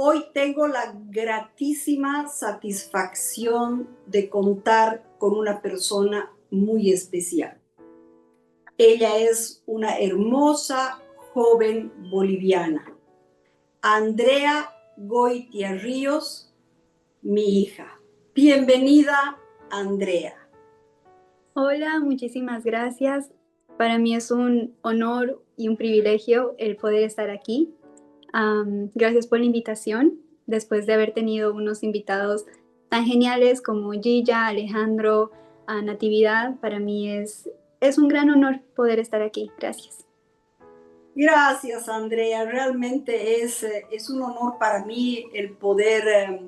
Hoy tengo la gratísima satisfacción de contar con una persona muy especial. Ella es una hermosa joven boliviana, Andrea Goitia Ríos, mi hija. Bienvenida, Andrea. Hola, muchísimas gracias. Para mí es un honor y un privilegio el poder estar aquí. Gracias por la invitación. Después de haber tenido unos invitados tan geniales como Gilla, Alejandro, Natividad, para mí es un gran honor poder estar aquí. Gracias. Gracias, Andrea. Realmente es un honor para mí el poder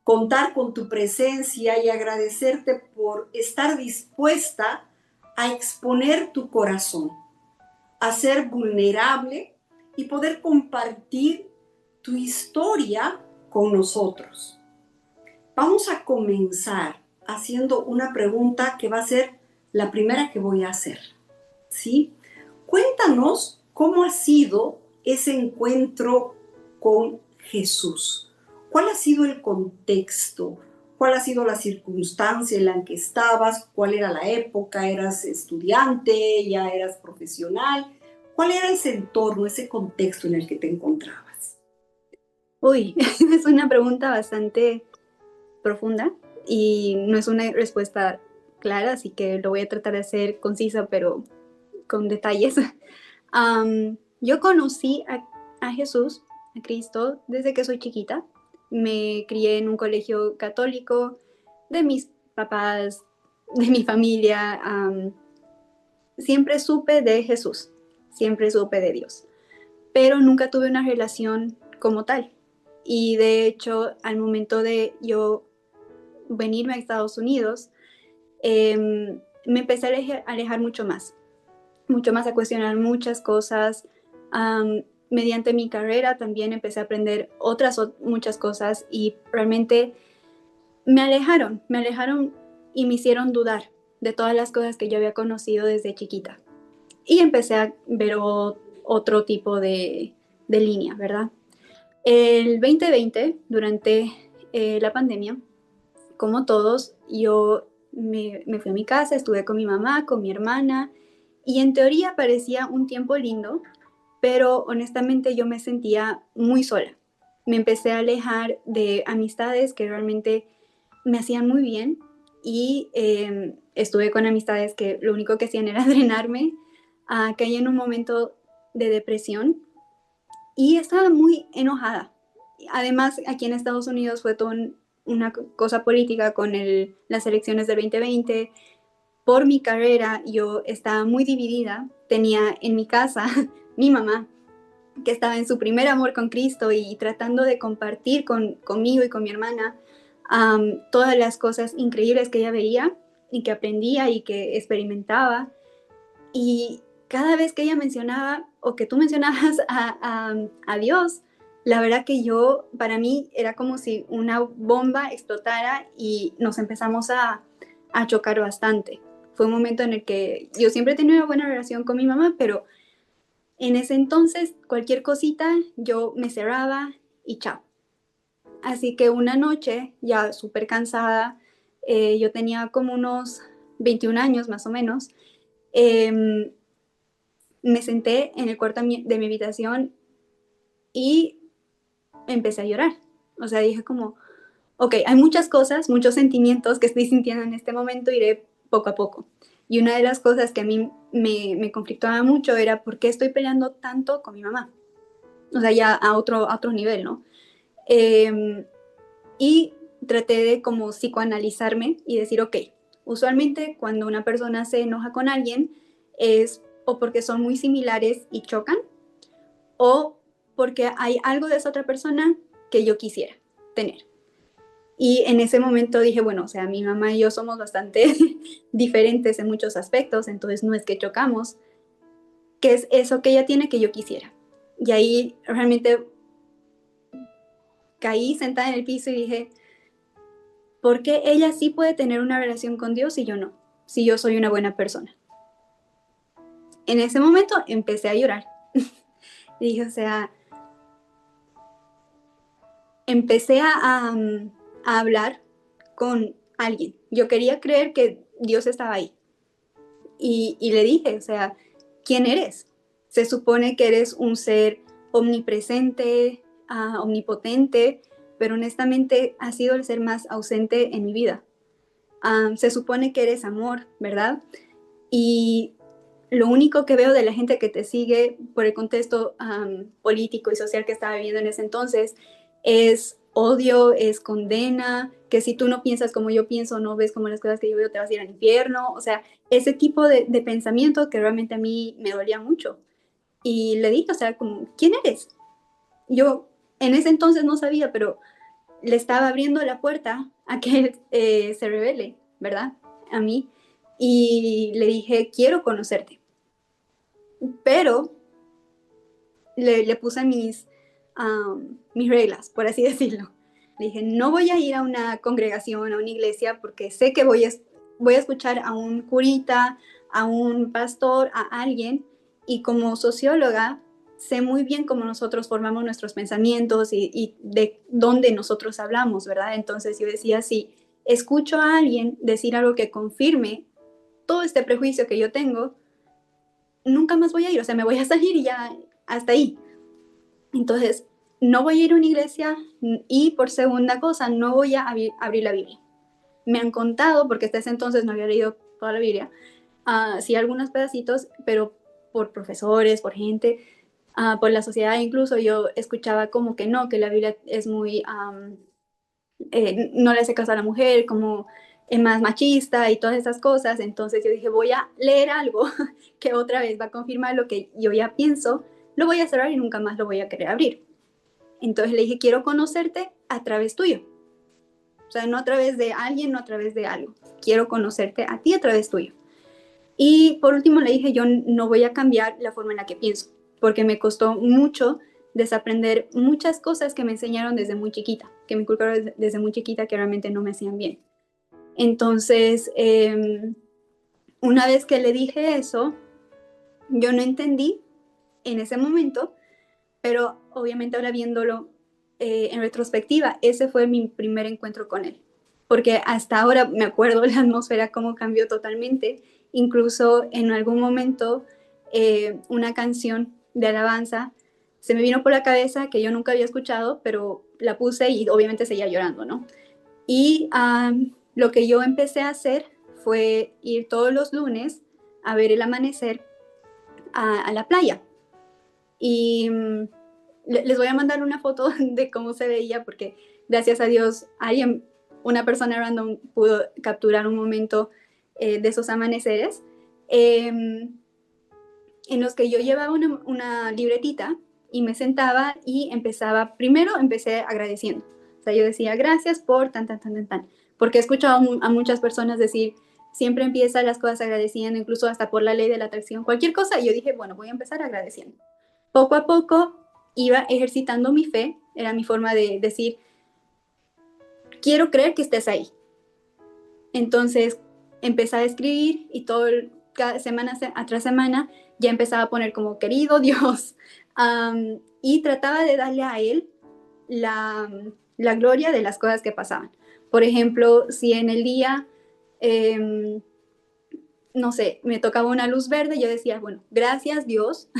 contar con tu presencia y agradecerte por estar dispuesta a exponer tu corazón, a ser vulnerable y poder compartir tu historia con nosotros. Vamos a comenzar haciendo una pregunta que va a ser la primera que voy a hacer, ¿sí? Cuéntanos cómo ha sido ese encuentro con Jesús. ¿Cuál ha sido el contexto? ¿Cuál ha sido la circunstancia en la que estabas? ¿Cuál era la época? ¿Eras estudiante? ¿Ya eras profesional? ¿Cuál era ese entorno, ese contexto en el que te encontrabas? Uy, es una pregunta bastante profunda y no es una respuesta clara, así que lo voy a tratar de ser concisa, pero con detalles. Yo conocí a Jesús, a Cristo, desde que soy chiquita. Me crié en un colegio católico de mis papás, de mi familia. Siempre supe de Jesús, siempre supe de Dios, pero nunca tuve una relación como tal. Y de hecho, al momento de yo venirme a Estados Unidos, me empecé a alejar mucho más a cuestionar muchas cosas. Mediante mi carrera también empecé a aprender muchas cosas y realmente me alejaron y me hicieron dudar de todas las cosas que yo había conocido desde chiquita. Y empecé a ver otro tipo de línea, ¿verdad? El 2020, durante la pandemia, como todos, yo me fui a mi casa, estuve con mi mamá, con mi hermana, y en teoría parecía un tiempo lindo, pero honestamente yo me sentía muy sola. Me empecé a alejar de amistades que realmente me hacían muy bien y estuve con amistades que lo único que hacían era drenarme. Caí en un momento de depresión y estaba muy enojada. Además, aquí en Estados Unidos fue toda una cosa política con las elecciones del 2020. Por mi carrera yo estaba muy dividida. Tenía en mi casa mi mamá, que estaba en su primer amor con Cristo y tratando de compartir conmigo y con mi hermana todas las cosas increíbles que ella veía y que aprendía y que experimentaba. Y cada vez que ella mencionaba o que tú mencionabas a Dios, la verdad que para mí era como si una bomba explotara y nos empezamos a chocar bastante. Fue un momento en el que yo siempre he tenido una buena relación con mi mamá, pero en ese entonces cualquier cosita yo me cerraba y chao. Así que una noche, ya súper cansada, yo tenía como unos 21 años más o menos, eh, me senté en el cuarto de mi habitación y empecé a llorar. O sea, dije como, ok, hay muchas cosas, muchos sentimientos que estoy sintiendo en este momento, iré poco a poco. Y una de las cosas que a mí me conflictaba mucho era por qué estoy peleando tanto con mi mamá. O sea, ya a otro nivel, ¿no? Eh, y traté de como psicoanalizarme y decir, ok, usualmente cuando una persona se enoja con alguien es o porque son muy similares y chocan, o porque hay algo de esa otra persona que yo quisiera tener. Y en ese momento dije, bueno, o sea, mi mamá y yo somos bastante diferentes en muchos aspectos, entonces no es que chocamos, ¿qué es eso que ella tiene que yo quisiera? Y ahí realmente caí sentada en el piso y dije, ¿por qué ella sí puede tener una relación con Dios y yo no? Si yo soy una buena persona. En ese momento empecé a llorar. Y dije, o sea, empecé a hablar con alguien. Yo quería creer que Dios estaba ahí. Y le dije, o sea, ¿quién eres? Se supone que eres un ser omnipresente, omnipotente, pero honestamente has sido el ser más ausente en mi vida. Se supone que eres amor, ¿verdad? Y lo único que veo de la gente que te sigue por el contexto político y social que estaba viviendo en ese entonces es odio, es condena, que si tú no piensas como yo pienso, no ves como las cosas que yo veo, te vas a ir al infierno. O sea, ese tipo de pensamiento que realmente a mí me dolía mucho. Y le dije, o sea, como, ¿quién eres? Yo en ese entonces no sabía, pero le estaba abriendo la puerta a que él se revele, ¿verdad? A mí. Y le dije, quiero conocerte. Pero le puse mis reglas, por así decirlo. Le dije, no voy a ir a una congregación, a una iglesia, porque sé que voy a escuchar a un curita, a un pastor, a alguien, y como socióloga sé muy bien cómo nosotros formamos nuestros pensamientos y de dónde nosotros hablamos, ¿verdad? Entonces yo decía, si escucho a alguien decir algo que confirme todo este prejuicio que yo tengo, nunca más voy a ir, o sea, me voy a salir y ya hasta ahí. Entonces, no voy a ir a una iglesia y por segunda cosa, no voy a abrir la Biblia. Me han contado, porque hasta ese entonces no había leído toda la Biblia, sí algunos pedacitos, pero por profesores, por gente, por la sociedad incluso, yo escuchaba como que no, que la Biblia es muy, no le hace caso a la mujer, como es más machista y todas esas cosas. Entonces yo dije, voy a leer algo que otra vez va a confirmar lo que yo ya pienso, lo voy a cerrar y nunca más lo voy a querer abrir. Entonces le dije, quiero conocerte a través tuyo. O sea, no a través de alguien, no a través de algo. Quiero conocerte a ti a través tuyo. Y por último le dije, yo no voy a cambiar la forma en la que pienso, porque me costó mucho desaprender muchas cosas que me enseñaron desde muy chiquita, que me inculcaron desde muy chiquita que realmente no me hacían bien. Entonces, una vez que le dije eso, yo no entendí en ese momento, pero obviamente ahora viéndolo en retrospectiva, ese fue mi primer encuentro con él, porque hasta ahora me acuerdo la atmósfera cómo cambió totalmente, incluso en algún momento una canción de alabanza se me vino por la cabeza que yo nunca había escuchado, pero la puse y obviamente seguía llorando, ¿no? Y lo que yo empecé a hacer fue ir todos los lunes a ver el amanecer a la playa. Y les voy a mandar una foto de cómo se veía, porque gracias a Dios alguien, una persona random pudo capturar un momento de esos amaneceres, en los que yo llevaba una libretita y me sentaba y primero empecé agradeciendo. O sea, yo decía, gracias por tan, tan, tan, tan, tan. Porque he escuchado a muchas personas decir, siempre empieza las cosas agradeciendo, incluso hasta por la ley de la atracción, cualquier cosa. Y yo dije, bueno, voy a empezar agradeciendo. Poco a poco iba ejercitando mi fe, era mi forma de decir, quiero creer que estés ahí. Entonces empecé a escribir y cada semana tras semana ya empezaba a poner como querido Dios, y trataba de darle a él la gloria de las cosas que pasaban. Por ejemplo, si en el día, no sé, me tocaba una luz verde, yo decía, bueno, gracias Dios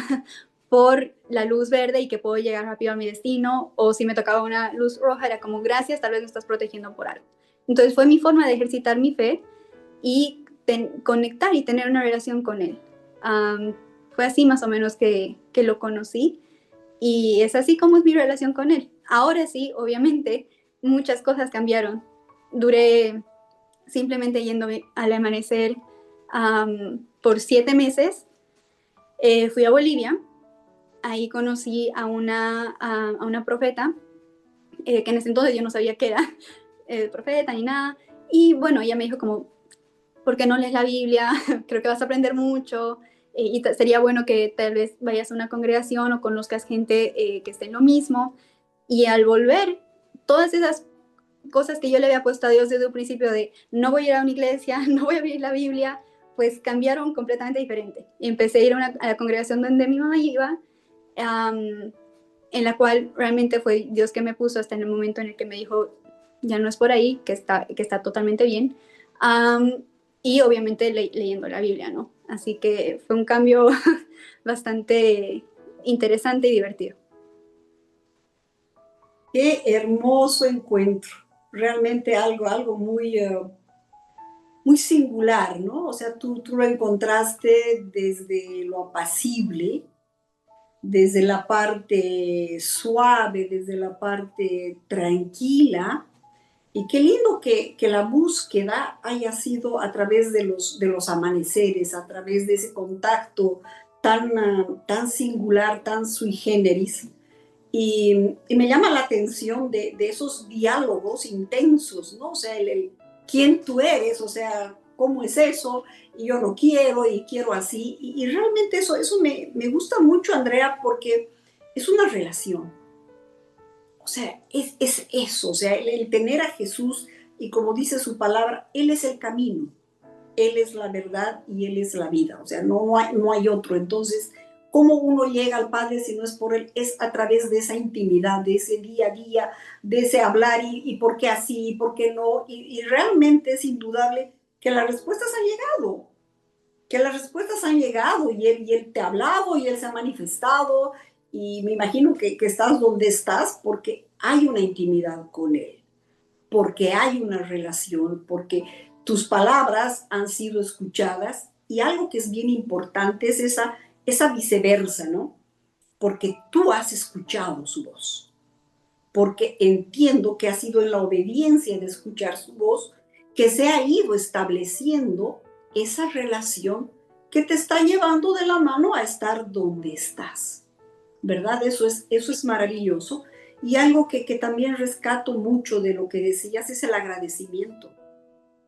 por la luz verde y que puedo llegar rápido a mi destino, o si me tocaba una luz roja, era como gracias, tal vez me estás protegiendo por algo. Entonces fue mi forma de ejercitar mi fe y conectar y tener una relación con él. Fue así más o menos que lo conocí y es así como es mi relación con él. Ahora sí, obviamente, muchas cosas cambiaron. Duré simplemente yéndome al amanecer por 7 meses. Fui a Bolivia. Ahí conocí a una profeta, que en ese entonces yo no sabía qué era profeta ni nada. Y bueno, ella me dijo como, ¿por qué no lees la Biblia? Creo que vas a aprender mucho y sería bueno que tal vez vayas a una congregación o conozcas gente que esté en lo mismo. Y al volver, todas esas cosas que yo le había puesto a Dios desde un principio de no voy a ir a una iglesia, no voy a abrir la Biblia, pues cambiaron completamente diferente. Y empecé a ir a la congregación donde mi mamá iba, en la cual realmente fue Dios que me puso hasta en el momento en el que me dijo, ya no es por ahí, que está totalmente bien. Y obviamente leyendo la Biblia, ¿no? Así que fue un cambio bastante interesante y divertido. Qué hermoso encuentro, realmente algo muy, muy singular, ¿no? O sea, tú lo encontraste desde lo apacible, desde la parte suave, desde la parte tranquila. Y qué lindo que la búsqueda haya sido a través de los amaneceres, a través de ese contacto tan, tan singular, tan sui generis. Y me llama la atención de esos diálogos intensos, ¿no? O sea, quién tú eres, o sea, cómo es eso, y yo lo quiero y quiero así. Y realmente eso me gusta mucho, Andrea, porque es una relación. O sea, es eso, o sea, el tener a Jesús y como dice su palabra, Él es el camino, Él es la verdad y Él es la vida, o sea, no hay otro. Entonces, ¿cómo uno llega al Padre si no es por Él? Es a través de esa intimidad, de ese día a día, de ese hablar y por qué así, y por qué no. Y realmente es indudable que las respuestas han llegado, que las respuestas han llegado y él te ha hablado y Él se ha manifestado y me imagino que estás donde estás porque hay una intimidad con Él, porque hay una relación, porque tus palabras han sido escuchadas y algo que es bien importante es esa viceversa, ¿no? Porque tú has escuchado su voz, porque entiendo que ha sido en la obediencia de escuchar su voz que se ha ido estableciendo esa relación que te está llevando de la mano a estar donde estás, ¿verdad? Eso es maravilloso. Y algo que también rescato mucho de lo que decías es el agradecimiento,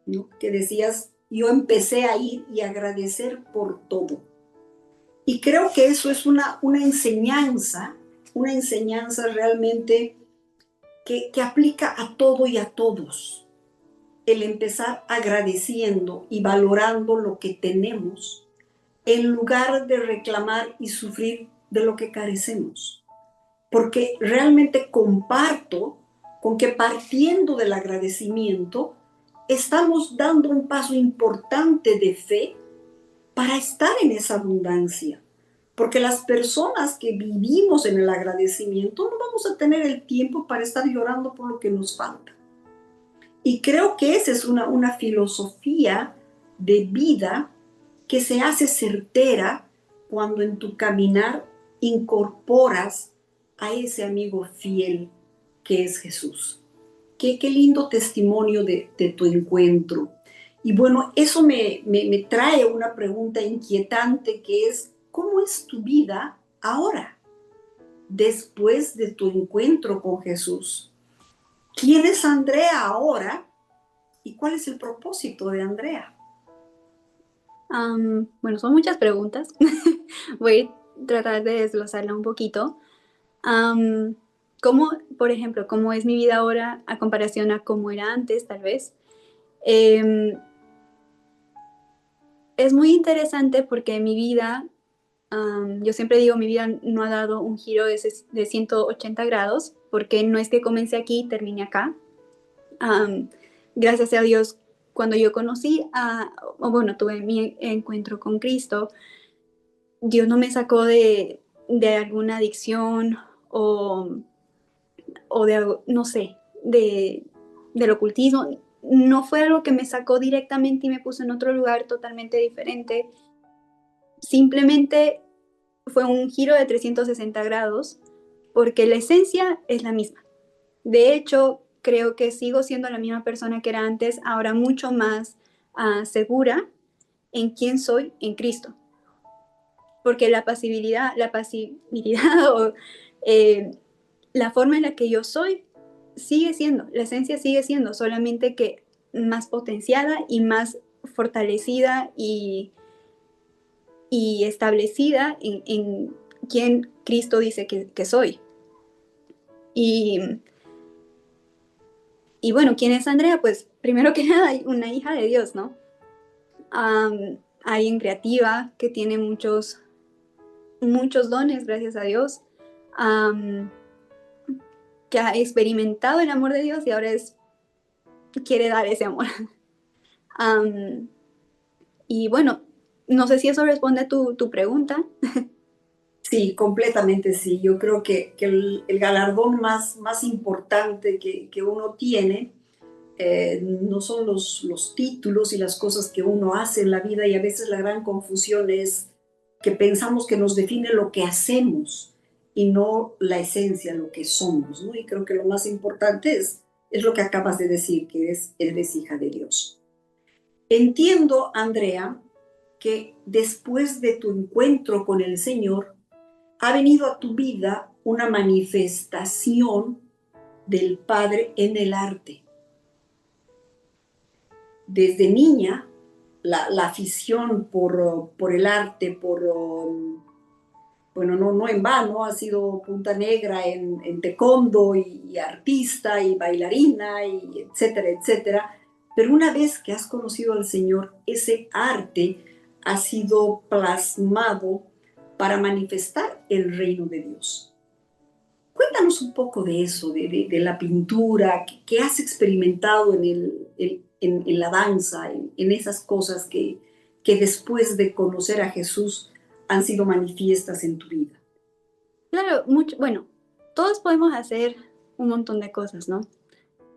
¿no? Que decías, yo empecé a ir y agradecer por todo. Y creo que eso es una enseñanza realmente que aplica a todo y a todos. El empezar agradeciendo y valorando lo que tenemos en lugar de reclamar y sufrir de lo que carecemos. Porque realmente comparto con que partiendo del agradecimiento estamos dando un paso importante de fe para estar en esa abundancia. Porque las personas que vivimos en el agradecimiento no vamos a tener el tiempo para estar llorando por lo que nos falta. Y creo que esa es una filosofía de vida que se hace certera cuando en tu caminar incorporas a ese amigo fiel que es Jesús. Qué lindo testimonio de tu encuentro. Y bueno, eso me trae una pregunta inquietante que es, ¿cómo es tu vida ahora, después de tu encuentro con Jesús? ¿Quién es Andrea ahora y cuál es el propósito de Andrea? Bueno, son muchas preguntas. Voy a tratar de desglosarla un poquito. ¿Cómo, por ejemplo, cómo es mi vida ahora a comparación a cómo era antes, tal vez? Es muy interesante porque mi vida, yo siempre digo, mi vida no ha dado un giro de 180 grados, porque no es que comencé aquí y terminé acá. Gracias a Dios, cuando yo tuve mi encuentro con Cristo, Dios no me sacó de alguna adicción o, o de algo, no sé, del ocultismo. No fue algo que me sacó directamente y me puso en otro lugar totalmente diferente. Simplemente fue un giro de 360 grados porque la esencia es la misma. De hecho, creo que sigo siendo la misma persona que era antes, ahora mucho más segura en quién soy en Cristo. Porque la pasibilidad o la forma en la que yo soy sigue siendo, la esencia sigue siendo, solamente que más potenciada y más fortalecida y establecida en quién Cristo dice que soy. Y bueno, ¿quién es Andrea? Pues primero que nada, una hija de Dios, ¿no? Alguien creativa que tiene muchos dones, gracias a Dios. am, que ha experimentado el amor de Dios y ahora quiere dar ese amor. Am, y bueno, no sé si eso responde a tu pregunta. Sí, completamente sí. Yo creo que el galardón más importante que uno tiene no son los títulos y las cosas que uno hace en la vida, y a veces la gran confusión es que pensamos que nos define lo que hacemos y no la esencia, lo que somos, ¿no? Y creo que lo más importante es lo que acabas de decir, que eres hija de Dios. Entiendo, Andrea, que después de tu encuentro con el Señor, ha venido a tu vida una manifestación del Padre en el arte. Desde niña, la afición por el arte, bueno, no en vano, ha sido punta negra en taekwondo y artista y bailarina, y etcétera, etcétera. Pero una vez que has conocido al Señor, ese arte ha sido plasmado para manifestar el reino de Dios. Cuéntanos un poco de eso, de la pintura, que has experimentado en la danza, en esas cosas que después de conocer a Jesús han sido manifiestas en tu vida. Claro, mucho, bueno, todos podemos hacer un montón de cosas, ¿no?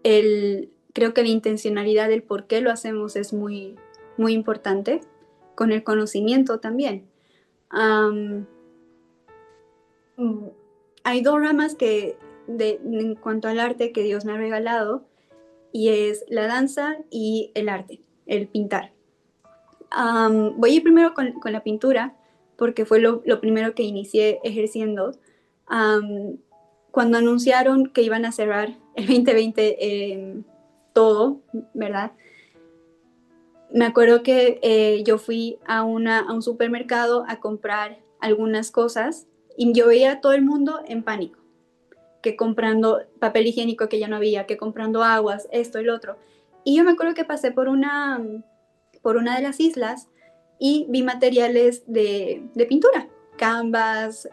Creo que la intencionalidad del por qué lo hacemos es muy, muy importante, con el conocimiento también. Um, Hay dos ramas en cuanto al arte que Dios me ha regalado, y es la danza y el arte, el pintar. Voy a ir primero con la pintura, porque fue lo primero que inicié ejerciendo. Cuando anunciaron que iban a cerrar el 2020 todo, ¿verdad? Me acuerdo que yo fui a un supermercado a comprar algunas cosas y yo veía a todo el mundo en pánico, que comprando papel higiénico que ya no había, que comprando aguas, esto y lo otro. Y yo me acuerdo que pasé por una de las islas y vi materiales de pintura, canvas,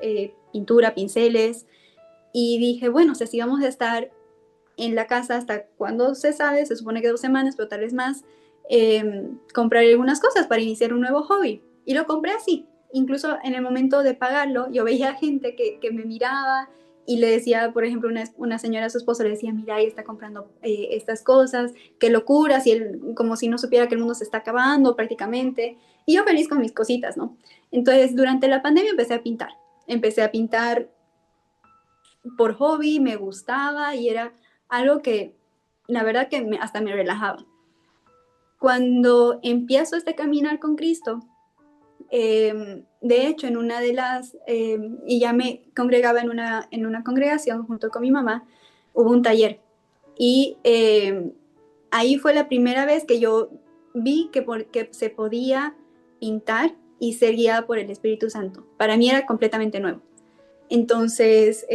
pintura, pinceles, y dije, bueno, o sea, si vamos a estar en la casa hasta cuando se sabe, se supone que 2 semanas, pero tal vez más, compraré algunas cosas para iniciar un nuevo hobby. Y lo compré así. Incluso en el momento de pagarlo, yo veía gente que me miraba y le decía, por ejemplo, una señora a su esposo le decía, mira, ella está comprando estas cosas, qué locuras, y él como si no supiera que el mundo se está acabando prácticamente. Y yo feliz con mis cositas, ¿no? Entonces, durante la pandemia empecé a pintar. Empecé a pintar por hobby, me gustaba y era algo que la verdad que hasta me relajaba. Cuando empiezo este caminar con Cristo, de hecho, en una de las, y ya me congregaba en una congregación junto con mi mamá, hubo un taller. Y ahí fue la primera vez que yo vi que se podía pintar y ser guiada por el Espíritu Santo. Para mí era completamente nuevo. Entonces,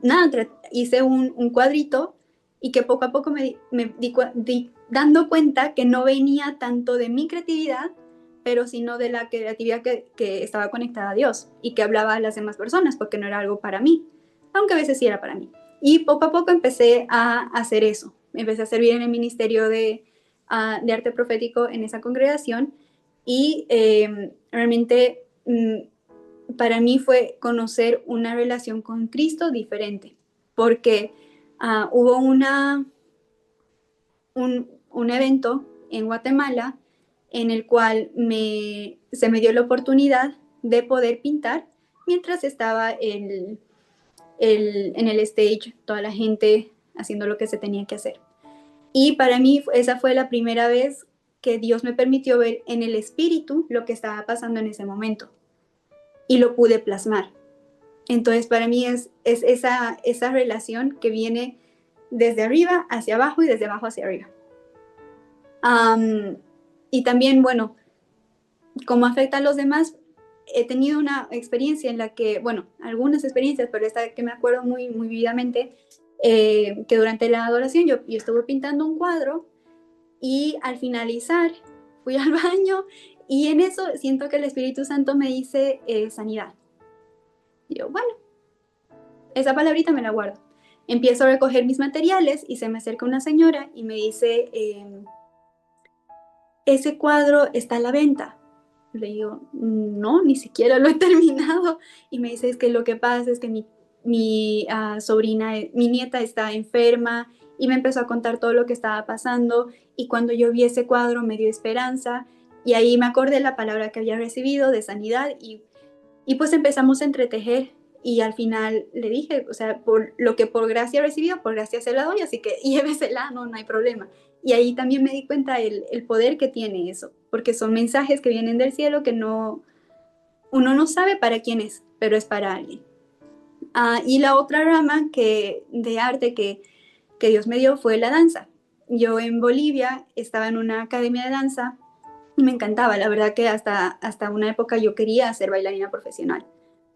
nada, hice un cuadrito y que poco a poco me di dando cuenta que no venía tanto de mi creatividad, pero sino de la creatividad que estaba conectada a Dios y que hablaba a las demás personas, porque no era algo para mí, aunque a veces sí era para mí. Y poco a poco empecé a hacer eso. Empecé a servir en el ministerio de arte profético en esa congregación y realmente para mí fue conocer una relación con Cristo diferente, porque hubo un evento en Guatemala en el cual se me dio la oportunidad de poder pintar mientras estaba en el stage, toda la gente haciendo lo que se tenía que hacer. Y para mí esa fue la primera vez que Dios me permitió ver en el espíritu lo que estaba pasando en ese momento y lo pude plasmar. Entonces, para mí es esa relación que viene desde arriba hacia abajo y desde abajo hacia arriba. Y también, bueno, cómo afecta a los demás, he tenido una experiencia en la que, bueno, algunas experiencias, pero esta que me acuerdo muy, muy vividamente, que durante la adoración yo estuve pintando un cuadro y al finalizar fui al baño y en eso siento que el Espíritu Santo me dice sanidad. Y yo, bueno. esa palabrita me la guardo. Empiezo a recoger mis materiales y se me acerca una señora y me dice, ese cuadro está a la venta. Le digo, no, ni siquiera lo he terminado. Y me dice, es que lo que pasa es que mi sobrina, mi nieta está enferma, y me empezó a contar todo lo que estaba pasando, y cuando yo vi ese cuadro me dio esperanza, y ahí me acordé la palabra que había recibido de sanidad, y pues empezamos a entretejer, y al final le dije, o sea, por lo que por gracia he recibido, por gracia se la doy, así que llévesela, no hay problema. Y ahí también me di cuenta el poder que tiene eso, porque son mensajes que vienen del cielo que no, uno no sabe para quién es, pero es para alguien. Y la otra rama de arte que Dios me dio fue la danza. Yo en Bolivia estaba en una academia de danza y me encantaba. La verdad que hasta una época yo quería ser bailarina profesional.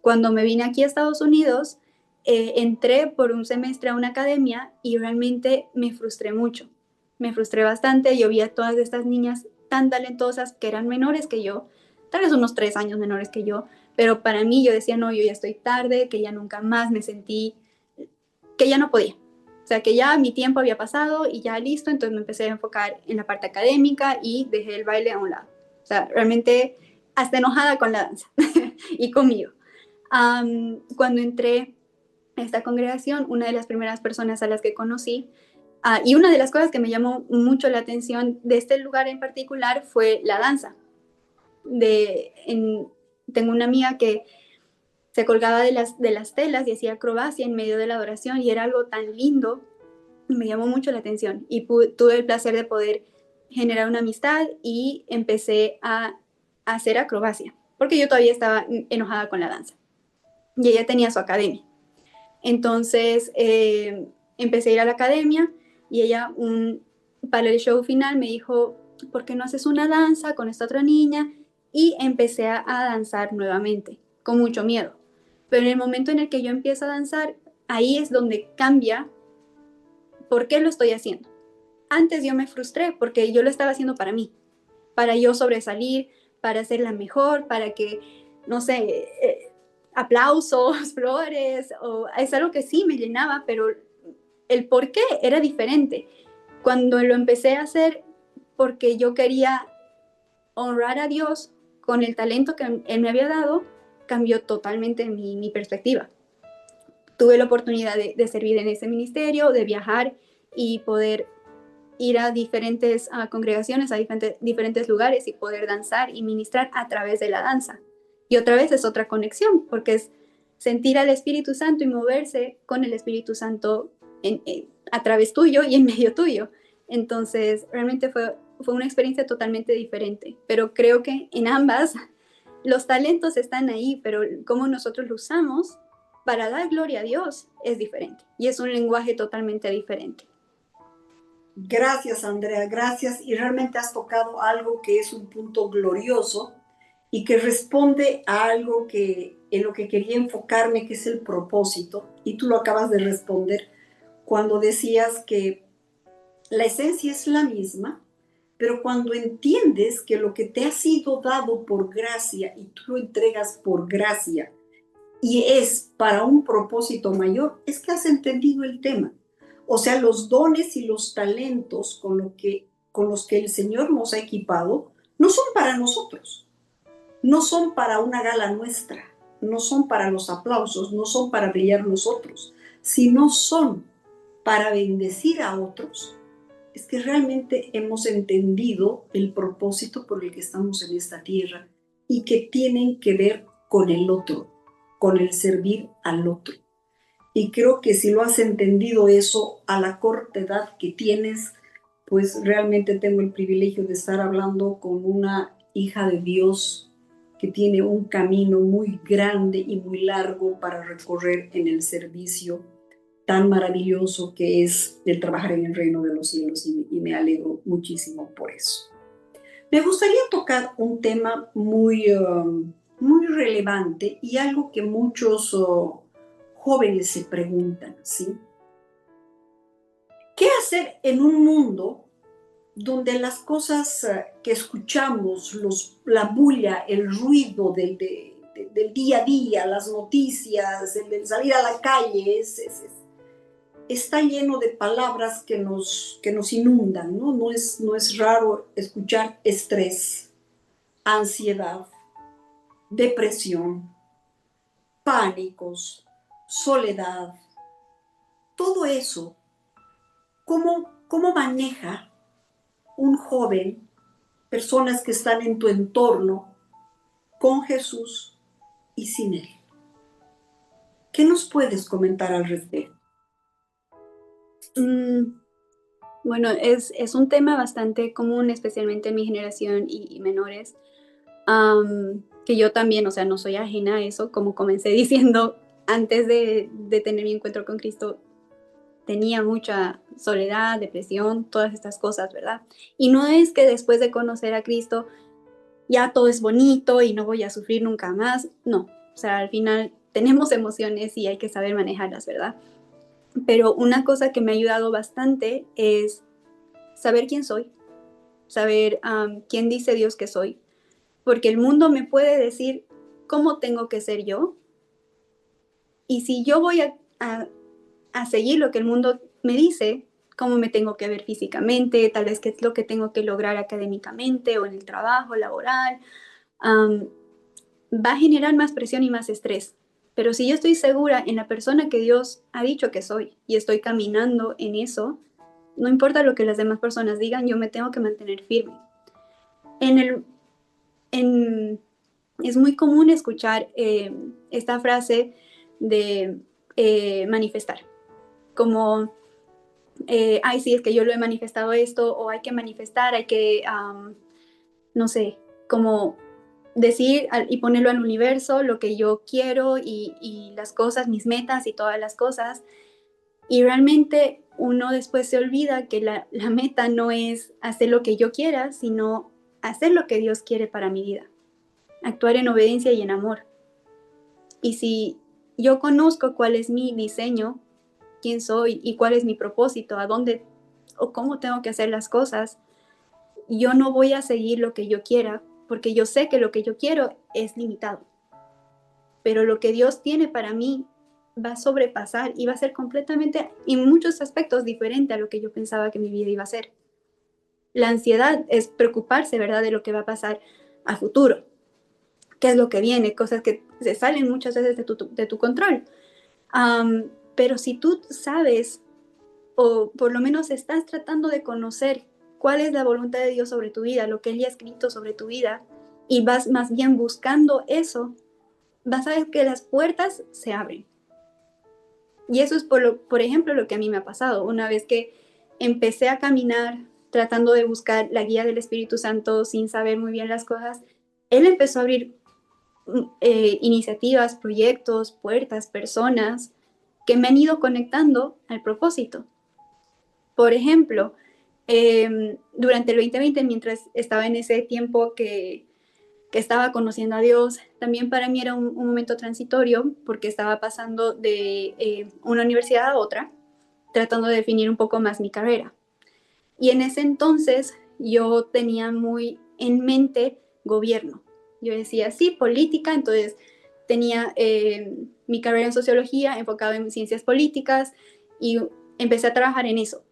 Cuando me vine aquí a Estados Unidos, entré por un semestre a una academia y realmente me frustré mucho. Me frustré bastante. Yo vi a todas estas niñas tan talentosas que eran menores que yo, tal vez unos 3 años menores que yo, pero para mí yo decía, no, yo ya estoy tarde, que ya nunca más me sentí, que ya no podía. O sea, que ya mi tiempo había pasado y ya listo, entonces me empecé a enfocar en la parte académica y dejé el baile a un lado. O sea, realmente hasta enojada con la danza y conmigo. Cuando entré a esta congregación, una de las primeras personas a las que conocí, y una de las cosas que me llamó mucho la atención de este lugar en particular fue la danza. Tengo una amiga que se colgaba de las telas y hacía acrobacia en medio de la adoración, y era algo tan lindo, me llamó mucho la atención, y tuve el placer de poder generar una amistad y empecé a hacer acrobacia, porque yo todavía estaba enojada con la danza y ella tenía su academia. Entonces empecé a ir a la academia y ella para el show final me dijo, ¿por qué no haces una danza con esta otra niña? Y empecé a danzar nuevamente, con mucho miedo. Pero en el momento en el que yo empiezo a danzar, ahí es donde cambia por qué lo estoy haciendo. Antes yo me frustré porque yo lo estaba haciendo para mí, para yo sobresalir, para ser la mejor, para que, no sé, aplausos, flores, es algo que sí me llenaba, pero el por qué era diferente. Cuando lo empecé a hacer porque yo quería honrar a Dios con el talento que Él me había dado, cambió totalmente mi perspectiva. Tuve la oportunidad de servir en ese ministerio, de viajar y poder ir a diferentes congregaciones, a diferentes lugares, y poder danzar y ministrar a través de la danza. Y otra vez es otra conexión, porque es sentir al Espíritu Santo y moverse con el Espíritu Santo a través tuyo y en medio tuyo. Entonces, realmente fue una experiencia totalmente diferente, pero creo que en ambas los talentos están ahí, pero cómo nosotros lo usamos para dar gloria a Dios es diferente, y es un lenguaje totalmente diferente. Gracias, Andrea, gracias. Y realmente has tocado algo que es un punto glorioso y que responde a algo en lo que quería enfocarme, que es el propósito. Y tú lo acabas de responder cuando decías que la esencia es la misma, pero cuando entiendes que lo que te ha sido dado por gracia y tú lo entregas por gracia y es para un propósito mayor, es que has entendido el tema. O sea, los dones y los talentos con los que el Señor nos ha equipado no son para nosotros, no son para una gala nuestra, no son para los aplausos, no son para brillar nosotros, sino son para bendecir a otros. Es que realmente hemos entendido el propósito por el que estamos en esta tierra y que tienen que ver con el otro, con el servir al otro. Y creo que si lo has entendido eso a la corta edad que tienes, pues realmente tengo el privilegio de estar hablando con una hija de Dios que tiene un camino muy grande y muy largo para recorrer en el servicio tan maravilloso que es el trabajar en el reino de los cielos, y me alegro muchísimo por eso. Me gustaría tocar un tema muy relevante y algo que muchos jóvenes se preguntan, ¿sí? ¿Qué hacer en un mundo donde las cosas que escuchamos, la bulla, el ruido del día a día, las noticias, el salir a la calle, está lleno de palabras que nos inundan, ¿no? No es raro escuchar estrés, ansiedad, depresión, pánicos, soledad, todo eso. ¿Cómo maneja un joven personas que están en tu entorno con Jesús y sin Él? ¿Qué nos puedes comentar al respecto? Bueno, es un tema bastante común, especialmente en mi generación y menores, que yo también, o sea, no soy ajena a eso, como comencé diciendo, antes de tener mi encuentro con Cristo, tenía mucha soledad, depresión, todas estas cosas, ¿verdad? Y no es que después de conocer a Cristo ya todo es bonito y no voy a sufrir nunca más, no, o sea, al final tenemos emociones y hay que saber manejarlas, ¿verdad? Pero una cosa que me ha ayudado bastante es saber quién soy, saber quién dice Dios que soy, porque el mundo me puede decir cómo tengo que ser yo, y si yo voy a seguir lo que el mundo me dice, cómo me tengo que ver físicamente, tal vez qué es lo que tengo que lograr académicamente o en el trabajo laboral, va a generar más presión y más estrés. Pero si yo estoy segura en la persona que Dios ha dicho que soy y estoy caminando en eso, no importa lo que las demás personas digan, yo me tengo que mantener firme. Es muy común escuchar esta frase de manifestar, como, ay, sí, es que yo lo he manifestado esto, o hay que manifestar, hay que, no sé, como decir y ponerlo al universo lo que yo quiero y las cosas, mis metas y todas las cosas. Y realmente uno después se olvida que la meta no es hacer lo que yo quiera, sino hacer lo que Dios quiere para mi vida. Actuar en obediencia y en amor. Y si yo conozco cuál es mi diseño, quién soy y cuál es mi propósito, a dónde o cómo tengo que hacer las cosas, yo no voy a seguir lo que yo quiera, porque yo sé que lo que yo quiero es limitado. Pero lo que Dios tiene para mí va a sobrepasar y va a ser completamente, en muchos aspectos, diferente a lo que yo pensaba que mi vida iba a ser. La ansiedad es preocuparse, ¿verdad?, de lo que va a pasar a futuro. ¿Qué es lo que viene? Cosas que se salen muchas veces de tu control. Pero si tú sabes, o por lo menos estás tratando de conocer cuál es la voluntad de Dios sobre tu vida, lo que Él ya ha escrito sobre tu vida, y vas más bien buscando eso, vas a ver que las puertas se abren. Y eso es, por ejemplo, lo que a mí me ha pasado. Una vez que empecé a caminar tratando de buscar la guía del Espíritu Santo sin saber muy bien las cosas, Él empezó a abrir iniciativas, proyectos, puertas, personas que me han ido conectando al propósito. Por ejemplo, durante el 2020, mientras estaba en ese tiempo que estaba conociendo a Dios, también para mí era un momento transitorio porque estaba pasando de una universidad a otra, tratando de definir un poco más mi carrera. Y en ese entonces yo tenía muy en mente gobierno. Yo decía, sí, política, entonces tenía mi carrera en sociología enfocada en ciencias políticas y empecé a trabajar en eso.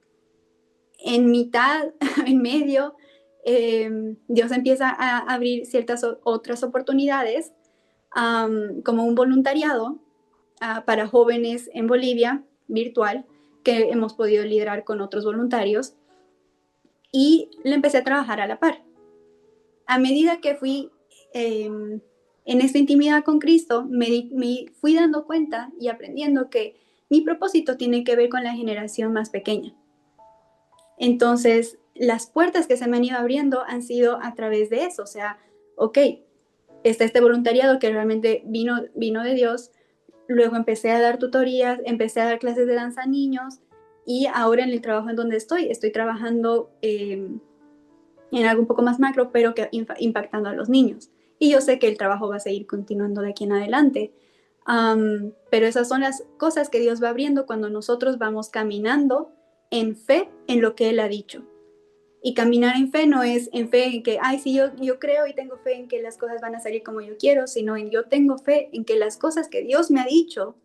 En mitad, en medio, Dios empieza a abrir ciertas otras oportunidades, como un voluntariado para jóvenes en Bolivia, virtual, que hemos podido liderar con otros voluntarios, y le empecé a trabajar a la par. A medida que fui en esta intimidad con Cristo, me fui dando cuenta y aprendiendo que mi propósito tiene que ver con la generación más pequeña. Entonces, las puertas que se me han ido abriendo han sido a través de eso. O sea, ok, está este voluntariado que realmente vino de Dios. Luego empecé a dar tutorías, empecé a dar clases de danza a niños y ahora en el trabajo en donde estoy trabajando en algo un poco más macro, pero que impactando a los niños. Y yo sé que el trabajo va a seguir continuando de aquí en adelante. Pero esas son las cosas que Dios va abriendo cuando nosotros vamos caminando en fe en lo que Él ha dicho. Y caminar en fe no es en fe en que, ay, sí, yo creo y tengo fe en que las cosas van a salir como yo quiero, sino en yo tengo fe en que las cosas que Dios me ha dicho,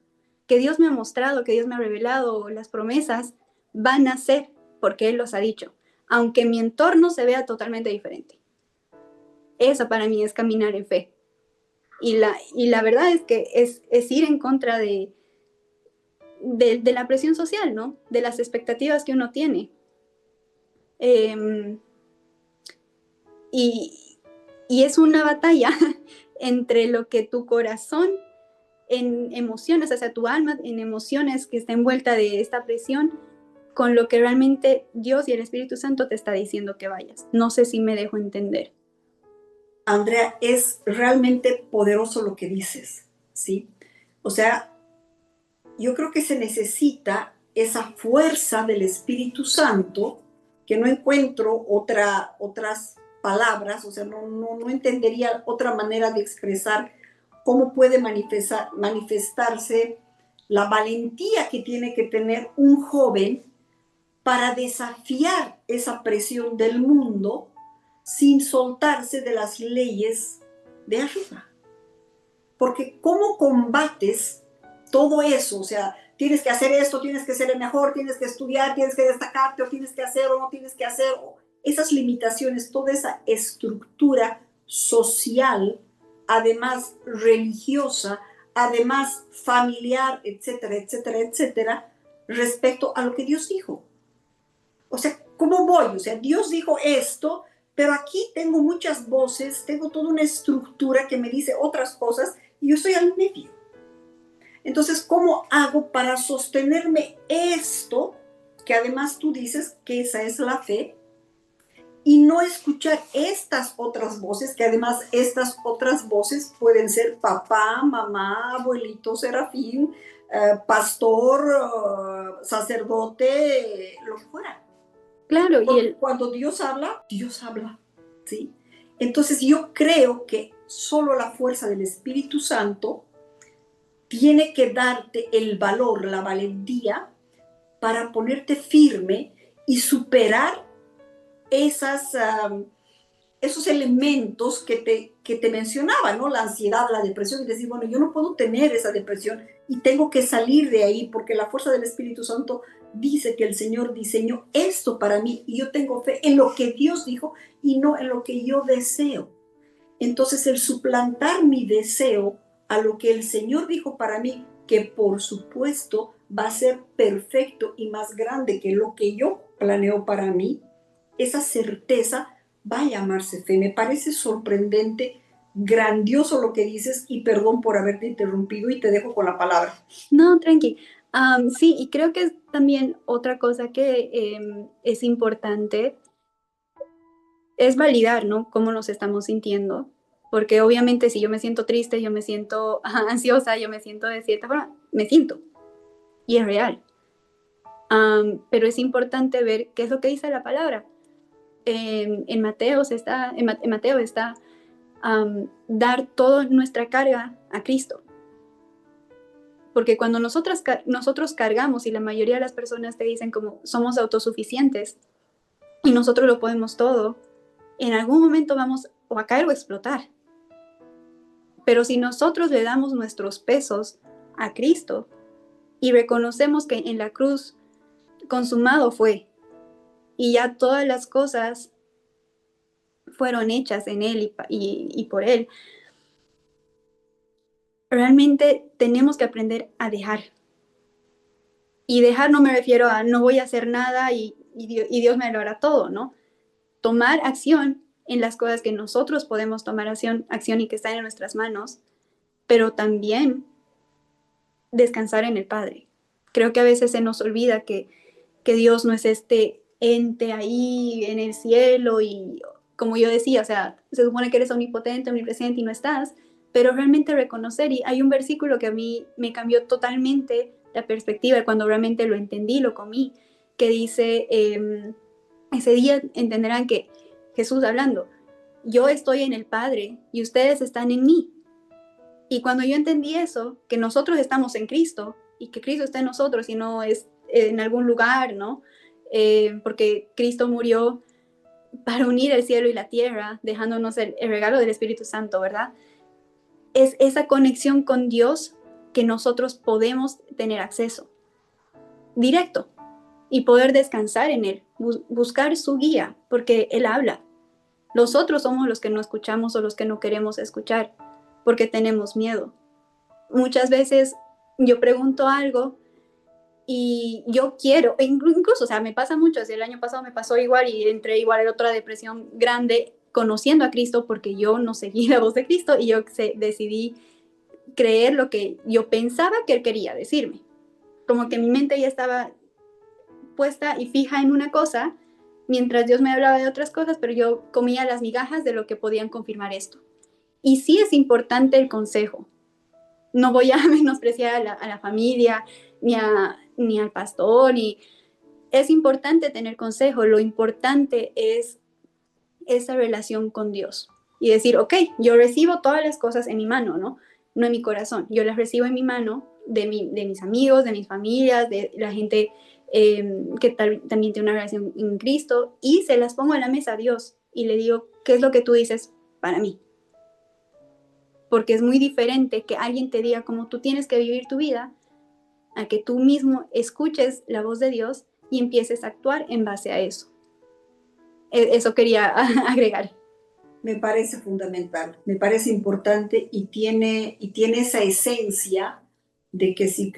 que Dios me ha mostrado, que Dios me ha revelado, las promesas, van a ser porque Él los ha dicho, aunque mi entorno se vea totalmente diferente. Eso para mí es caminar en fe. Y la verdad es que es ir en contra de la presión social, ¿no? De las expectativas que uno tiene. Y es una batalla entre lo que tu corazón en emociones, o sea, tu alma en emociones que está envuelta de esta presión, con lo que realmente Dios y el Espíritu Santo te está diciendo que vayas. No sé si me dejo entender. Andrea, es realmente poderoso lo que dices, ¿sí? O sea, yo creo que se necesita esa fuerza del Espíritu Santo, que no encuentro otras palabras, o sea, no entendería otra manera de expresar cómo puede manifestarse la valentía que tiene que tener un joven para desafiar esa presión del mundo sin soltarse de las leyes de arriba. Porque ¿cómo combates todo eso? O sea, tienes que hacer esto, tienes que ser el mejor, tienes que estudiar, tienes que destacarte, o tienes que hacer o no tienes que hacer. Esas limitaciones, toda esa estructura social, además religiosa, además familiar, etcétera, etcétera, etcétera, respecto a lo que Dios dijo. O sea, ¿cómo voy? O sea, Dios dijo esto, pero aquí tengo muchas voces, tengo toda una estructura que me dice otras cosas y yo estoy al medio. Entonces, ¿cómo hago para sostenerme esto, que además tú dices que esa es la fe, y no escuchar estas otras voces, que además estas otras voces pueden ser papá, mamá, abuelito, serafín, pastor, sacerdote, lo que fuera? Claro, Cuando Dios habla, ¿sí? Entonces yo creo que solo la fuerza del Espíritu Santo tiene que darte el valor, la valentía para ponerte firme y superar esas, esos elementos que te mencionaba, ¿no? La ansiedad, la depresión, y decir, bueno, yo no puedo tener esa depresión y tengo que salir de ahí porque la fuerza del Espíritu Santo dice que el Señor diseñó esto para mí y yo tengo fe en lo que Dios dijo y no en lo que yo deseo. Entonces el suplantar mi deseo a lo que el Señor dijo para mí, que por supuesto va a ser perfecto y más grande que lo que yo planeo para mí, esa certeza va a llamarse fe. Me parece sorprendente, grandioso lo que dices y perdón por haberte interrumpido y te dejo con la palabra. No, tranqui. Sí, y creo que es también otra cosa que es importante es validar, ¿no? Cómo nos estamos sintiendo. Porque obviamente si yo me siento triste, yo me siento ansiosa, yo me siento de cierta forma, me siento. Y es real. Pero es importante ver qué es lo que dice la palabra. En Mateo está dar toda nuestra carga a Cristo. Porque cuando nosotros cargamos y la mayoría de las personas te dicen como somos autosuficientes y nosotros lo podemos todo, en algún momento vamos o a caer o a explotar. Pero si nosotros le damos nuestros pesos a Cristo y reconocemos que en la cruz consumado fue y ya todas las cosas fueron hechas en Él y por Él, realmente tenemos que aprender a dejar. Y dejar no me refiero a no voy a hacer nada y Dios me lo hará todo, ¿no? Tomar acción en las cosas que nosotros podemos tomar acción y que están en nuestras manos, pero también descansar en el Padre. Creo que a veces se nos olvida que Dios no es este ente ahí en el cielo y como yo decía, o sea, se supone que eres omnipotente, omnipresente y no estás, pero realmente reconocer, y hay un versículo que a mí me cambió totalmente la perspectiva cuando realmente lo entendí, lo comí, que dice, ese día entenderán que Jesús hablando, yo estoy en el Padre y ustedes están en mí. Y cuando yo entendí eso, que nosotros estamos en Cristo y que Cristo está en nosotros y no es en algún lugar, ¿no? Porque Cristo murió para unir el cielo y la tierra, dejándonos el regalo del Espíritu Santo, ¿verdad? Es esa conexión con Dios que nosotros podemos tener acceso directo y poder descansar en Él, buscar su guía, porque Él habla. Nosotros somos los que no escuchamos o los que no queremos escuchar, porque tenemos miedo. Muchas veces yo pregunto algo y yo quiero, incluso, o sea, me pasa mucho, el año pasado me pasó igual y entré igual en otra depresión grande conociendo a Cristo porque yo no seguí la voz de Cristo y yo decidí creer lo que yo pensaba que Él quería decirme. Como que mi mente ya estaba puesta y fija en una cosa, mientras Dios me hablaba de otras cosas, pero yo comía las migajas de lo que podían confirmar esto. Y sí es importante el consejo. No voy a menospreciar a la familia, ni al pastor, es importante tener consejo. Lo importante es esa relación con Dios. Y decir, ok, yo recibo todas las cosas en mi mano, ¿no? No en mi corazón. Yo las recibo en mi mano de mis amigos, de mis familias, de la gente que también tiene una relación en Cristo, y se las pongo a la mesa a Dios y le digo, ¿qué es lo que tú dices para mí? Porque es muy diferente que alguien te diga cómo tú tienes que vivir tu vida, a que tú mismo escuches la voz de Dios y empieces a actuar en base a eso. Eso quería agregar. Me parece fundamental, me parece importante y tiene esa esencia de que si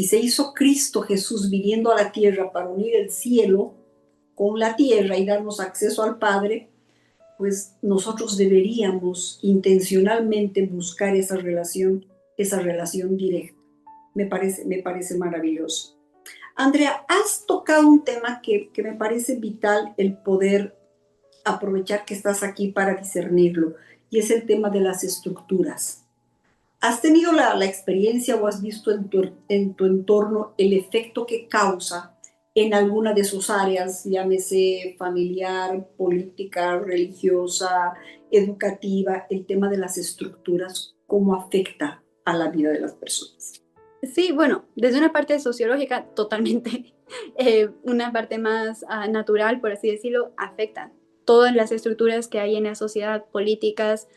se hizo Cristo Jesús viniendo a la tierra para unir el cielo con la tierra y darnos acceso al Padre, pues nosotros deberíamos intencionalmente buscar esa relación directa. Me parece maravilloso. Andrea, has tocado un tema que me parece vital el poder aprovechar que estás aquí para discernirlo, y es el tema de las estructuras. ¿Has tenido la experiencia o has visto en tu entorno el efecto que causa en alguna de sus áreas, llámese familiar, política, religiosa, educativa, el tema de las estructuras, cómo afecta a la vida de las personas? Sí, bueno, desde una parte sociológica, totalmente. Una parte más natural, por así decirlo, afectan todas las estructuras que hay en la sociedad, políticas,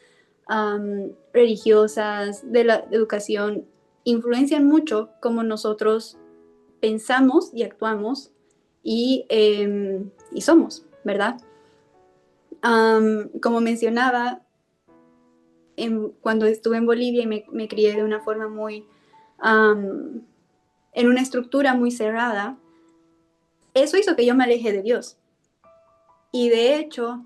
religiosas, de la educación, influencian mucho cómo nosotros pensamos y actuamos y somos, ¿verdad? Como mencionaba, cuando estuve en Bolivia y me crié de una forma muy, en una estructura muy cerrada, eso hizo que yo me aleje de Dios. Y de hecho,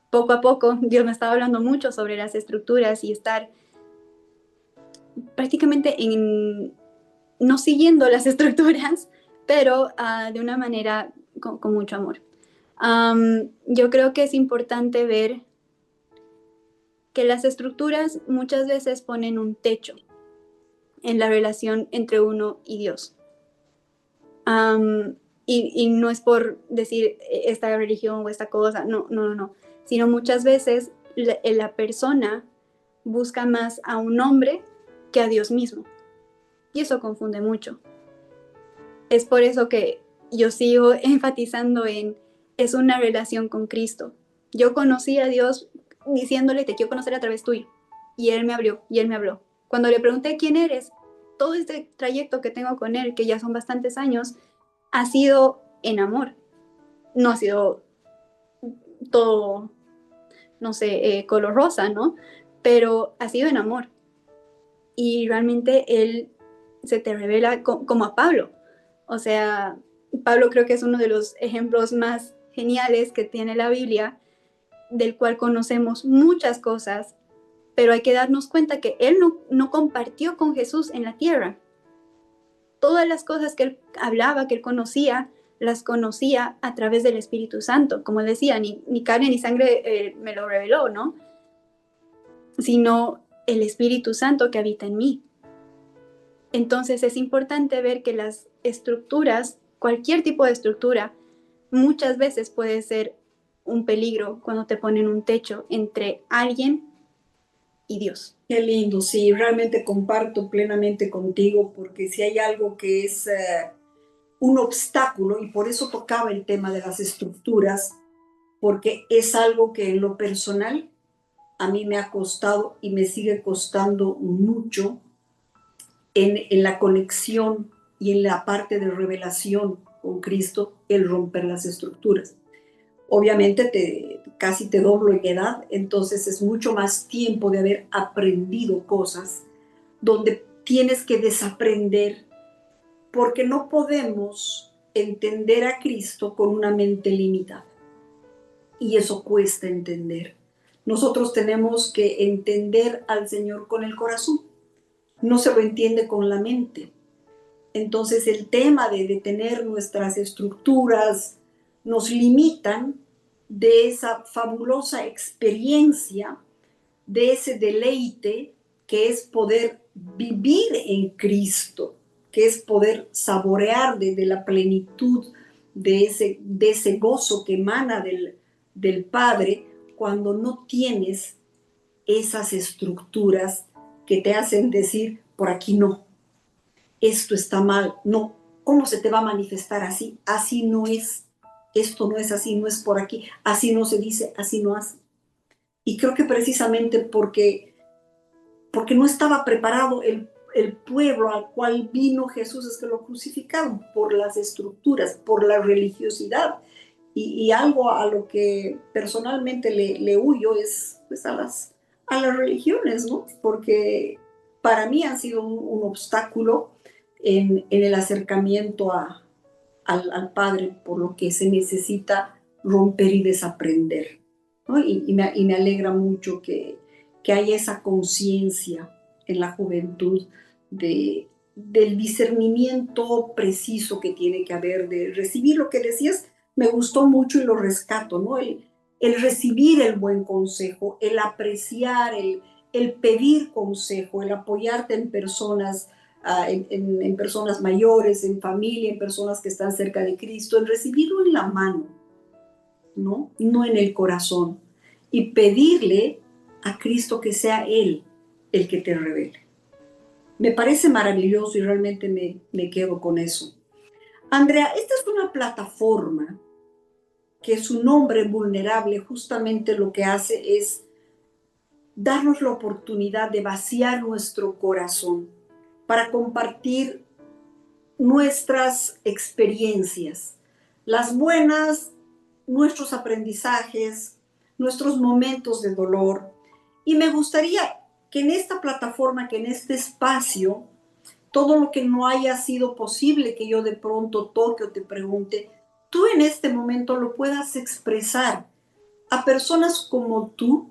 poco a poco, Dios me estaba hablando mucho sobre las estructuras y estar prácticamente no siguiendo las estructuras, pero de una manera con mucho amor. Yo creo que es importante ver que las estructuras muchas veces ponen un techo en la relación entre uno y Dios. Y no es por decir esta religión o esta cosa, no, sino muchas veces la persona busca más a un hombre que a Dios mismo. Y eso confunde mucho. Es por eso que yo sigo enfatizando es una relación con Cristo. Yo conocí a Dios diciéndole, te quiero conocer a través tuyo. Y Él me abrió, y Él me habló. Cuando le pregunté quién eres, todo este trayecto que tengo con Él, que ya son bastantes años, ha sido en amor. No ha sido todo, no sé, color rosa, ¿no? Pero ha sido en amor. Y realmente Él se te revela como a Pablo. O sea, Pablo creo que es uno de los ejemplos más geniales que tiene la Biblia, del cual conocemos muchas cosas, pero hay que darnos cuenta que él no compartió con Jesús en la tierra. Todas las cosas que él hablaba, que él conocía, las conocía a través del Espíritu Santo. Como decía, ni carne ni sangre me lo reveló, ¿no? Sino el Espíritu Santo que habita en mí. Entonces es importante ver que las estructuras, cualquier tipo de estructura, muchas veces puede ser un peligro cuando te ponen un techo entre alguien y Dios. Qué lindo, sí, realmente comparto plenamente contigo, porque si hay algo que es un obstáculo, y por eso tocaba el tema de las estructuras, porque es algo que en lo personal a mí me ha costado y me sigue costando mucho en la conexión y en la parte de revelación con Cristo, el romper las estructuras. Obviamente casi te doblo en edad, entonces es mucho más tiempo de haber aprendido cosas donde tienes que desaprender, porque no podemos entender a Cristo con una mente limitada. Y eso cuesta entender. Nosotros tenemos que entender al Señor con el corazón. No se lo entiende con la mente. Entonces el tema de tener nuestras estructuras nos limitan de esa fabulosa experiencia, de ese deleite que es poder vivir en Cristo, que es poder saborear de la plenitud de ese gozo que emana del Padre cuando no tienes esas estructuras que te hacen decir, por aquí no, esto está mal, no, ¿cómo se te va a manifestar así? Así no es, esto no es así, no es por aquí, así no se dice, así no hace. Y creo que precisamente porque no estaba preparado el pueblo al cual vino Jesús, es que lo crucificaron por las estructuras, por la religiosidad. Y algo a lo que personalmente le huyo es pues, a las religiones, ¿no? Porque para mí han sido un obstáculo en el acercamiento al Padre, por lo que se necesita romper y desaprender, ¿no? Y me alegra mucho que haya esa conciencia en la juventud del discernimiento preciso que tiene que haber, de recibir lo que decías, me gustó mucho y lo rescato, ¿no? El recibir el buen consejo, el apreciar, el pedir consejo, el apoyarte en personas, en personas mayores, en familia, en personas que están cerca de Cristo, el recibirlo en la mano, ¿no? No en el corazón. Y pedirle a Cristo que sea Él el que te revele. Me parece maravilloso y realmente me quedo con eso. Andrea, esta es una plataforma que su nombre vulnerable justamente lo que hace es darnos la oportunidad de vaciar nuestro corazón para compartir nuestras experiencias, las buenas, nuestros aprendizajes, nuestros momentos de dolor. Y me gustaría que en esta plataforma, que en este espacio, todo lo que no haya sido posible que yo de pronto toque o te pregunte, tú en este momento lo puedas expresar a personas como tú,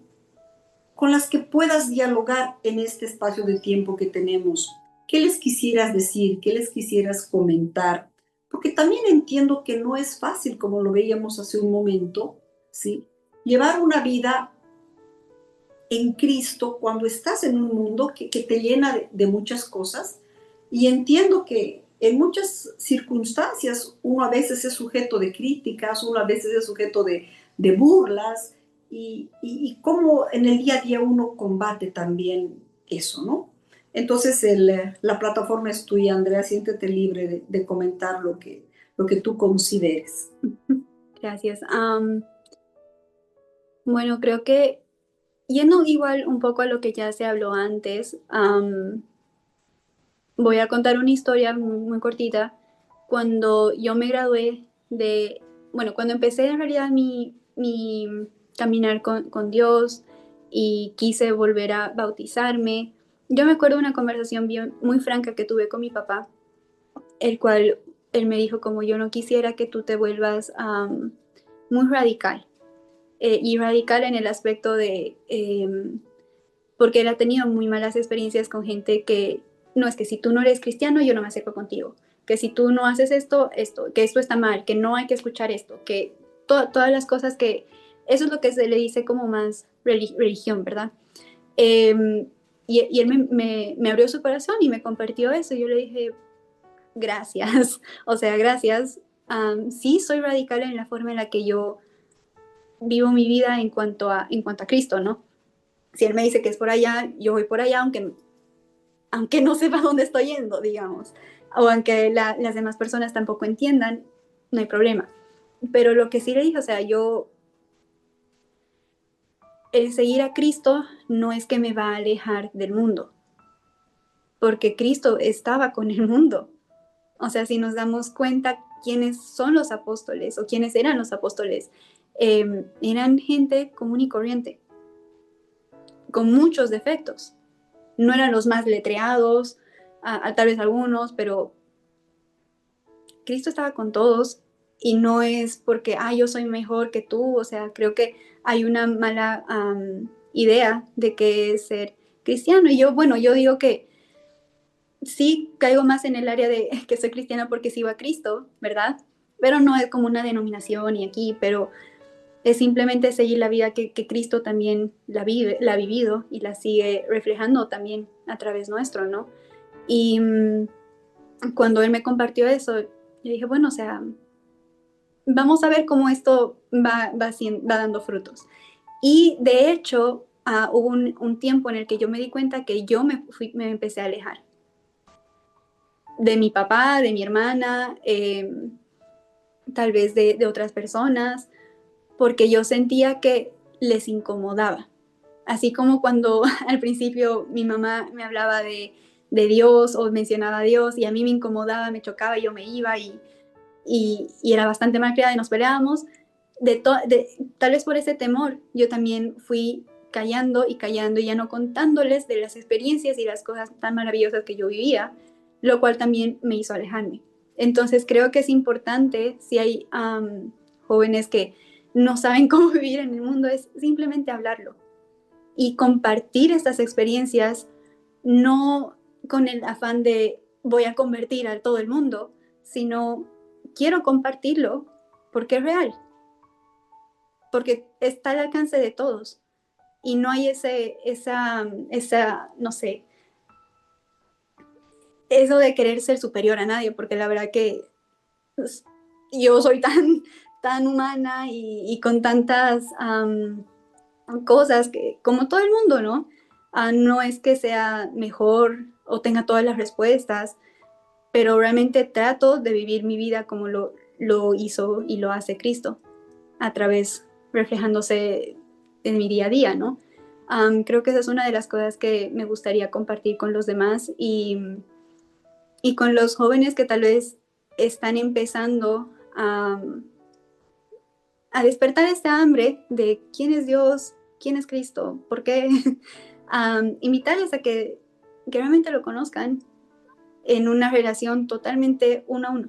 con las que puedas dialogar en este espacio de tiempo que tenemos. ¿Qué les quisieras decir? ¿Qué les quisieras comentar? Porque también entiendo que no es fácil, como lo veíamos hace un momento, ¿sí? Llevar una vida en Cristo cuando estás en un mundo que te llena de muchas cosas. Y entiendo que en muchas circunstancias uno a veces es sujeto de críticas, uno a veces es sujeto de burlas, y cómo en el día a día uno combate también eso, ¿no? Entonces la plataforma es tuya, Andrea, siéntete libre de comentar lo que tú consideres. Gracias. Bueno, creo que yendo igual un poco a lo que ya se habló antes, voy a contar una historia muy, muy cortita. Cuando yo me gradué bueno, cuando empecé en realidad mi caminar con Dios y quise volver a bautizarme, yo me acuerdo de una conversación bien, muy franca que tuve con mi papá, el cual él me dijo como yo no quisiera que tú te vuelvas muy radical. Y radical en el aspecto de, porque él ha tenido muy malas experiencias con gente que, no, es que si tú no eres cristiano, yo no me acerco contigo, que si tú no haces esto, que esto está mal, que no hay que escuchar esto, que todas las cosas que, eso es lo que se le dice como más religión, ¿verdad? Y él me abrió su corazón y me compartió eso, y yo le dije, gracias, o sea, gracias. Sí, soy radical en la forma en la que yo vivo mi vida en cuanto a Cristo, ¿no? Si Él me dice que es por allá, yo voy por allá, aunque no sepa dónde estoy yendo, digamos. o aunque las demás personas tampoco entiendan, no hay problema. Pero lo que sí le dije, o sea, el seguir a Cristo no es que me va a alejar del mundo, porque Cristo estaba con el mundo. O sea, si nos damos cuenta quiénes son los apóstoles o quiénes eran los apóstoles, eran gente común y corriente, con muchos defectos. No eran los más letreados, tal vez algunos, pero Cristo estaba con todos y no es porque, yo soy mejor que tú. O sea, creo que hay una mala idea de qué es ser cristiano. Y yo digo que sí caigo más en el área de que soy cristiana porque sigo a Cristo, ¿verdad? Pero no es como una denominación y aquí, pero es simplemente seguir la vida que Cristo también la ha vivido y la sigue reflejando también a través nuestro, ¿no? Y cuando él me compartió eso, yo dije, bueno, o sea, vamos a ver cómo esto va dando frutos. Y de hecho, hubo un tiempo en el que yo me di cuenta que yo me empecé a alejar de mi papá, de mi hermana, tal vez de otras personas, porque yo sentía que les incomodaba. Así como cuando al principio mi mamá me hablaba de Dios o mencionaba a Dios y a mí me incomodaba, me chocaba, yo me iba y era bastante malcriada y nos peleábamos. Tal vez por ese temor, yo también fui callando y ya no contándoles de las experiencias y las cosas tan maravillosas que yo vivía, lo cual también me hizo alejarme. Entonces creo que es importante, si hay jóvenes que no saben cómo vivir en el mundo, es simplemente hablarlo y compartir estas experiencias, no con el afán de voy a convertir a todo el mundo, sino quiero compartirlo porque es real, porque está al alcance de todos y no hay no sé, eso de querer ser superior a nadie, porque la verdad que pues, yo soy tan humana y con tantas cosas que, como todo el mundo, ¿no? No es que sea mejor o tenga todas las respuestas, pero realmente trato de vivir mi vida como lo hizo y lo hace Cristo, a través, reflejándose en mi día a día, ¿no? Creo que esa es una de las cosas que me gustaría compartir con los demás y con los jóvenes que tal vez están empezando a despertar esta hambre de quién es Dios, quién es Cristo, por qué, invitarles a que realmente lo conozcan en una relación totalmente uno a uno.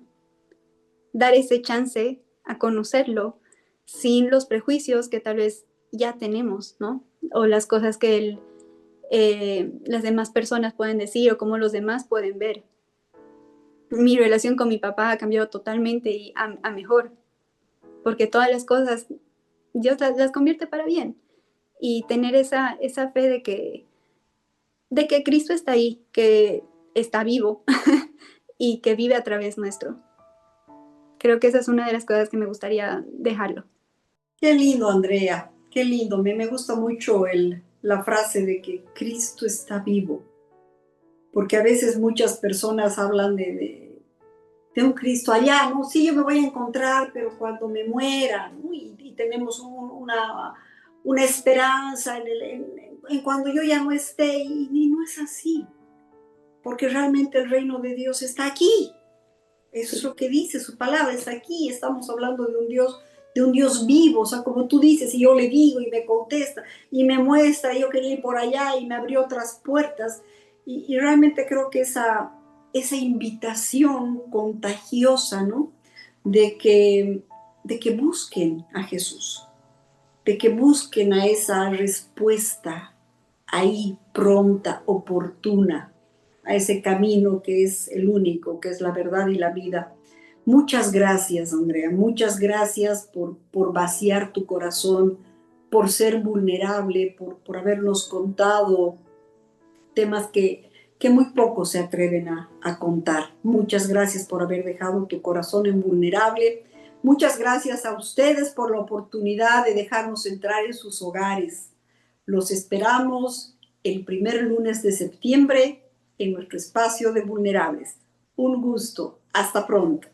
Dar ese chance a conocerlo sin los prejuicios que tal vez ya tenemos, ¿no? O las cosas que las demás personas pueden decir o cómo los demás pueden ver. Mi relación con mi papá ha cambiado totalmente y a mejor, porque todas las cosas Dios las convierte para bien. Y tener esa fe de que Cristo está ahí, que está vivo y que vive a través nuestro. Creo que esa es una de las cosas que me gustaría dejarlo. Qué lindo, Andrea, qué lindo. Me gusta mucho la frase de que Cristo está vivo, porque a veces muchas personas hablan de un Cristo allá, ¿no? Sí, yo me voy a encontrar, pero cuando me muera, ¿no? Y tenemos una esperanza en cuando yo ya no esté, y no es así, porque realmente el reino de Dios está aquí. Eso es lo que dice su palabra, está aquí. Estamos hablando de un Dios vivo, o sea, como tú dices, y yo le digo y me contesta y me muestra, yo quería ir por allá y me abrió otras puertas. Y realmente creo que esa invitación contagiosa, ¿no? De que busquen a Jesús, de que busquen a esa respuesta ahí pronta, oportuna, a ese camino que es el único, que es la verdad y la vida. Muchas gracias, Andrea, muchas gracias por vaciar tu corazón, por ser vulnerable, por habernos contado temas que muy pocos se atreven a contar. Muchas gracias por haber dejado tu corazón en vulnerable. Muchas gracias a ustedes por la oportunidad de dejarnos entrar en sus hogares. Los esperamos el primer lunes de septiembre en nuestro espacio de vulnerables. Un gusto. Hasta pronto.